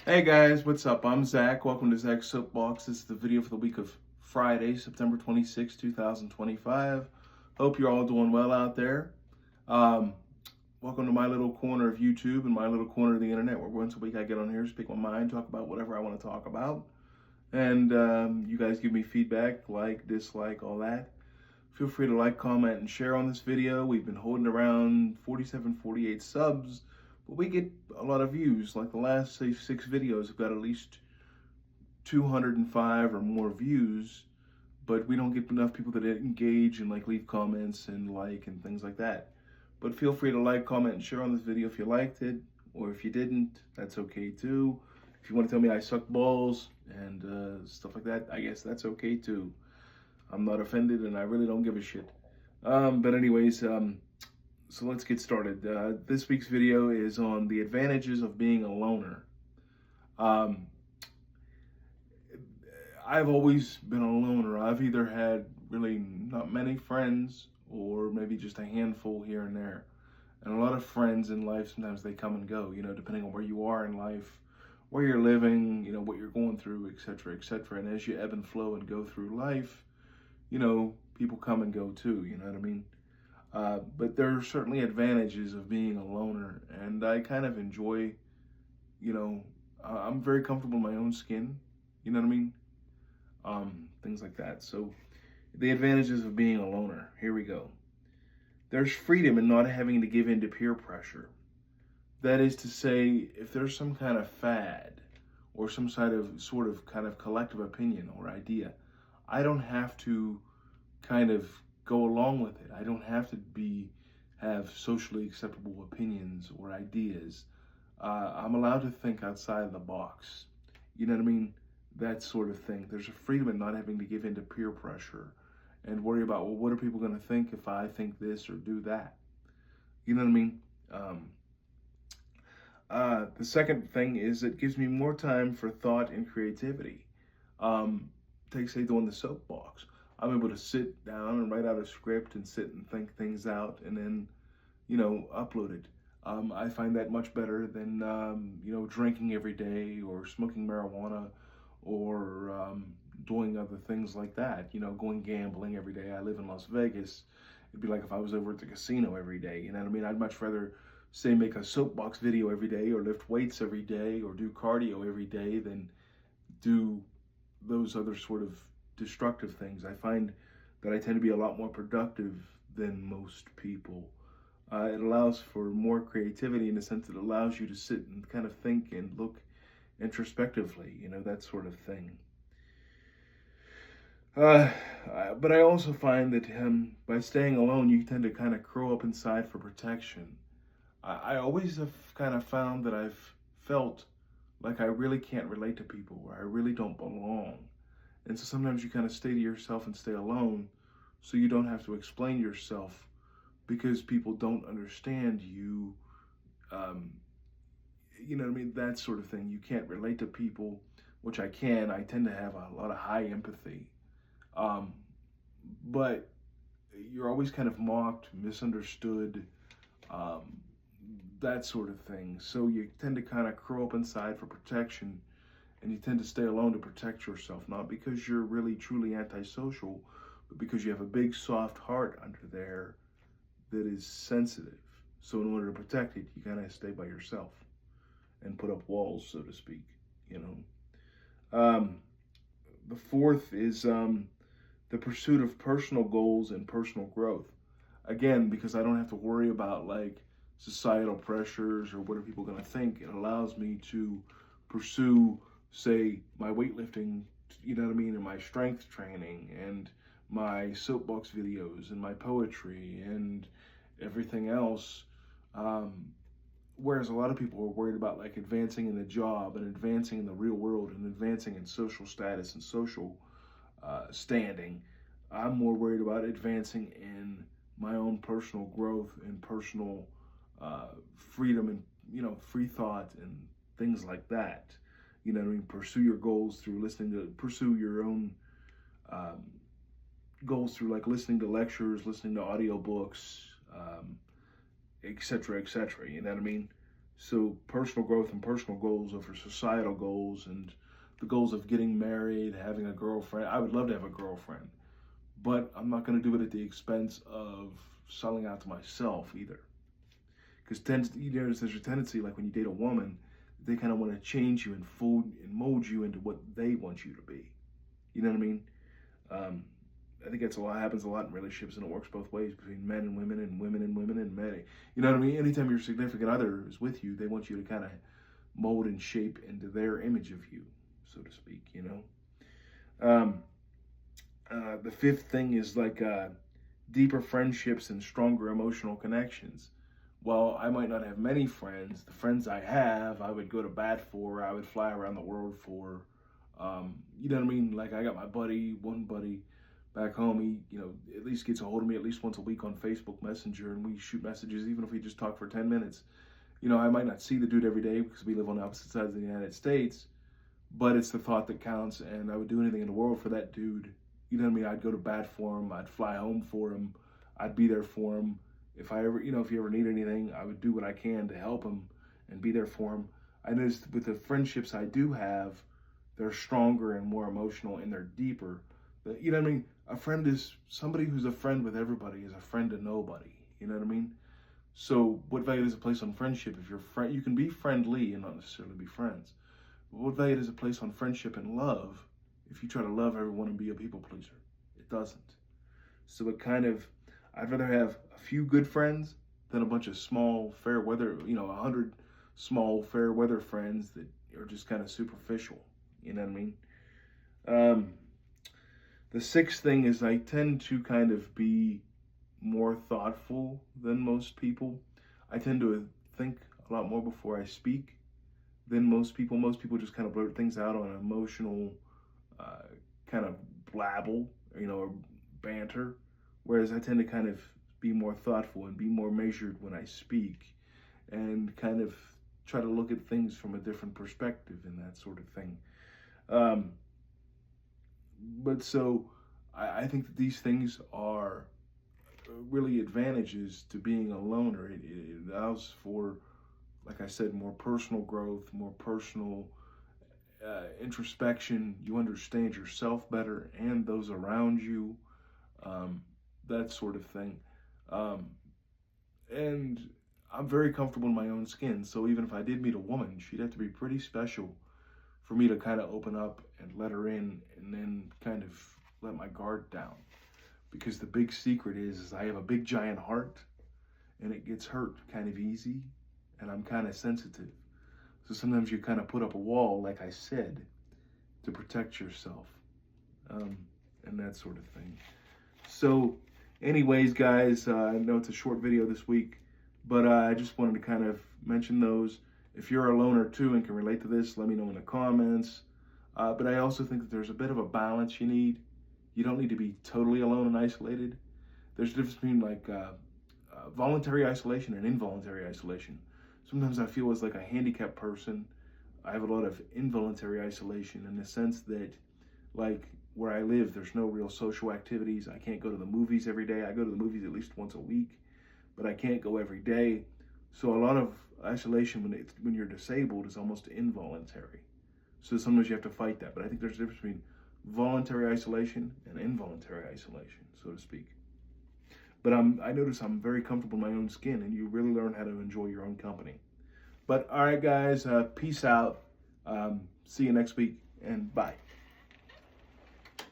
Hey guys, what's up? I'm Zach. Welcome to Zach's Soapbox. This is the video for the week of Friday, September 26, 2025. Hope you're all doing well out there. Um, Welcome to my little corner of YouTube and my little corner of the internet where once a week I get on here, speak my mind, talk about whatever I want to talk about. And you guys give me feedback, like, dislike, all that. Feel free to like, comment, and share on this video. We've been holding around 47, 48 subs, but we get a lot of views. Like the last, say, 6 videos have got at least 205 or more views, but we don't get enough people that engage and like leave comments and like and things like that. But feel free to like, comment, and share on this video if you liked it, or if you didn't, that's okay too. If you want to tell me I suck balls and stuff like that, I guess that's okay too. I'm not offended and I really don't give a shit. But anyways, so let's get started. This week's video is on the advantages of being a loner. Um, I've always been a loner. I've either had really not many friends or maybe just a handful here and there. And a lot of friends in life, sometimes they come and go, depending on where you are in life, where you're living, what you're going through, etc., etc. And as you ebb and flow and go through life, people come and go too, you know what I mean? But there are certainly advantages of being a loner, and I kind of enjoy, I'm very comfortable in my own skin, you know what I mean? Things like that. So, the advantages of being a loner. Here we go. There's freedom in not having to give in to peer pressure. That is to say, if there's some kind of fad or some sort of kind of collective opinion or idea, I don't have to kind of go along with it. I don't have to have socially acceptable opinions or ideas. I'm allowed to think outside the box. You know what I mean? That sort of thing. There's a freedom in not having to give in to peer pressure and worry about, well, what are people going to think if I think this or do that? You know what I mean? The second thing is it gives me more time for thought and creativity. Take, say, doing the soapbox. I'm able to sit down and write out a script and sit and think things out and then, upload it. I find that much better than, drinking every day or smoking marijuana or doing other things like that. Going gambling every day. I live in Las Vegas. It'd be like if I was over at the casino every day. You know what I mean? I'd much rather, say, make a soapbox video every day or lift weights every day or do cardio every day than do those other sort of destructive things. I find that I tend to be a lot more productive than most people. It allows for more creativity in the sense that it allows you to sit and kind of think and look introspectively, that sort of thing. Uh, but I also find that by staying alone, you tend to kind of curl up inside for protection. I always have kind of found that I've felt like I really can't relate to people, or I really don't belong. And so sometimes you kind of stay to yourself and stay alone so you don't have to explain yourself because people don't understand you. Um, you know what I mean? That sort of thing. You can't relate to people, which I can. I tend to have a lot of high empathy. Um, but you're always kind of mocked, misunderstood, um, that sort of thing. So you tend to kind of curl up inside for protection and you tend to stay alone to protect yourself, not because you're really truly antisocial, but because you have a big soft heart under there that is sensitive. So in order to protect it, you kind of stay by yourself and put up walls, so to speak. You know. The fourth is the pursuit of personal goals and personal growth. Again, because I don't have to worry about like societal pressures or what are people going to think. It allows me to pursue, say, my weightlifting, you know what I mean, and my strength training and my soapbox videos and my poetry and everything else. Um, Whereas a lot of people are worried about like advancing in the job and advancing in the real world and advancing in social status and social standing. I'm more worried about advancing in my own personal growth and personal freedom and free thought and things like that. You know what I mean? Pursue your goals through pursue your own um, goals through like listening to lectures, listening to audiobooks, etc., etc. You know what I mean? So personal growth and personal goals over societal goals and the goals of getting married, having a girlfriend. I would love to have a girlfriend, but I'm not going to do it at the expense of selling out to myself either. Because there's a tendency, like when you date a woman, they kind of want to change you and mold you into what they want you to be. You know what I mean? Um, I think happens a lot in relationships, and it works both ways between men and women, and women and women, and men. You know what I mean? Anytime your significant other is with you, they want you to kind of mold and shape into their image of you, so to speak. You know. The fifth thing is like deeper friendships and stronger emotional connections. While I might not have many friends, the friends I have, I would go to bat for. I would fly around the world for. You know what I mean? Like I got one buddy back home. He, at least gets a hold of me at least once a week on Facebook Messenger, and we shoot messages, even if we just talk for 10 minutes. I might not see the dude every day because we live on opposite sides of the United States, but it's the thought that counts, and I would do anything in the world for that dude. You know what I mean? I'd go to bat for him. I'd fly home for him. I'd be there for him. If he ever need anything, I would do what I can to help him and be there for him. I noticed with the friendships I do have, they're stronger and more emotional, and they're deeper. You know what I mean? A friend is somebody who's a friend with everybody is a friend to nobody. You know what I mean? So what value does it place on friendship? If you can be friendly and not necessarily be friends. But what value does it place on friendship and love if you try to love everyone and be a people pleaser? It doesn't. So I'd rather have a few good friends than a bunch of small fair weather, 100 small fair weather friends that are just kind of superficial. You know what I mean? The sixth thing is I tend to kind of be more thoughtful than most people. I tend to think a lot more before I speak than most people. Most people just kind of blurt things out on emotional kind of blabble, or banter. Whereas I tend to kind of be more thoughtful and be more measured when I speak and kind of try to look at things from a different perspective and that sort of thing. But so I think that these things are really advantages to being a loner. It allows for, like I said, more personal growth, more personal introspection. You understand yourself better and those around you, that sort of thing. And I'm very comfortable in my own skin. So even if I did meet a woman, she'd have to be pretty special for me to kind of open up and let her in, and then kind of let my guard down. Because the big secret is I have a big giant heart, and it gets hurt kind of easy, and I'm kind of sensitive. So sometimes you kind of put up a wall, like I said, to protect yourself, and that sort of thing. So anyways, guys, I know it's a short video this week, but I just wanted to kind of mention those. If you're a loner too and can relate to this, let me know in the comments. But I also think that there's a bit of a balance you need. You don't need to be totally alone and isolated. There's a difference between voluntary isolation and involuntary isolation. Sometimes I feel as like a handicapped person, I have a lot of involuntary isolation in the sense that, like, where I live, there's no real social activities. I can't go to the movies every day. I go to the movies at least once a week, but I can't go every day. So a lot of isolation when you're disabled is almost involuntary. So sometimes you have to fight that. But I think there's a difference between voluntary isolation and involuntary isolation, so to speak. But I notice I'm very comfortable in my own skin, and you really learn how to enjoy your own company. But all right, guys, peace out. See you next week, and bye.